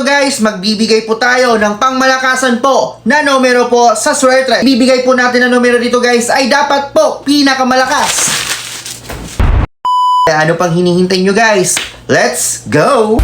to guys, magbibigay po tayo ng pangmalakasan po na numero po sa swerte. Bibigay po natin na numero dito guys ay dapat po pinakamalakas. Ano pang hinihintay nyo guys? Let's go!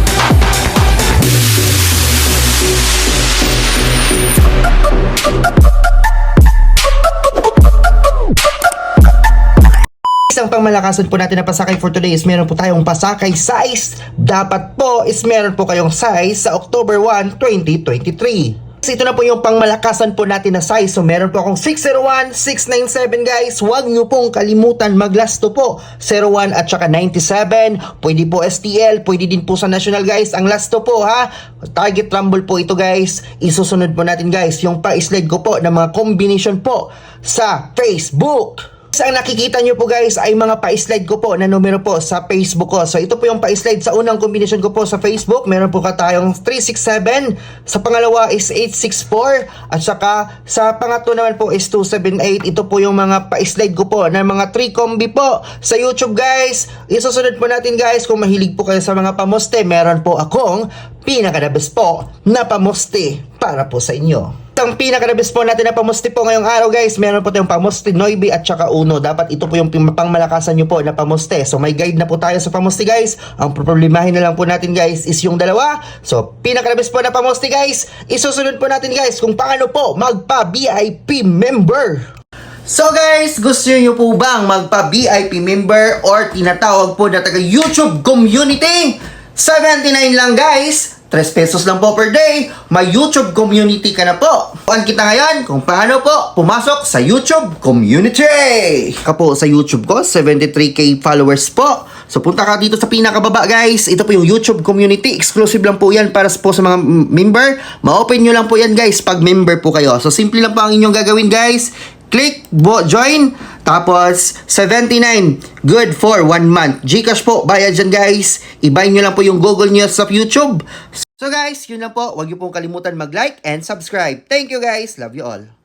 Isang pangmalakasan po natin na pasakay for today is meron po tayong pasakay size. Dapat po is meron po kayong size sa October 1, 2023. So ito na po yung pangmalakasan po natin na size. So meron po akong 601, 697 guys. Huwag nyo pong kalimutan maglasto po. 01 at saka 97. Pwede po STL, pwede din po sa national guys. Ang lasto po ha. Target rumble po ito guys. Isusunod po natin guys yung pa-slide ko po ng mga combination po sa Facebook. Ang nakikita nyo po guys ay mga pa-slide ko po na numero po sa Facebook ko. So ito po yung pa-slide sa unang combination ko po sa Facebook. Meron po tayong 367. Sa pangalawa is 864. At saka sa pangatlo naman po is 278. Ito po yung mga pa-slide ko po na mga 3 combi po sa YouTube guys. Isusunod po natin guys kung mahilig po kayo sa mga pamoste. Meron po akong pinaka-the best po na pamoste para po sa inyo. Ang pinaka-best po natin na pamoste po ngayong araw guys, meron po tayong pamoste Noibi at saka Uno. Dapat ito po yung pangmalakasan nyo po na pamoste. So may guide na po tayo sa pamoste guys. Ang problemahin na lang po natin guys is yung dalawa. So pinaka-best po na pamoste guys. Isusunod po natin guys kung paano po magpa-VIP member. So guys, gusto niyo po bang magpa-VIP member or tinatawag po na taga YouTube community? 79 lang guys. 3 pesos lang po per day, may YouTube community ka na po. Tuan kita ngayon kung paano po pumasok sa YouTube community. Kapo sa YouTube ko, 73k followers po. So punta ka dito sa pinakababa guys. Ito po yung YouTube community. Exclusive lang po yan para po sa mga member. Ma-open nyo lang po yan guys pag member po kayo. So simple lang po ang inyong gagawin guys. Click, join, tapos 79, good for 1 month. Gcash po, bayad dyan guys. I-buy nyo lang po yung Google nyo sa YouTube. So guys, yun lang po. Huwag nyo pong kalimutan mag-like and subscribe. Thank you guys. Love you all.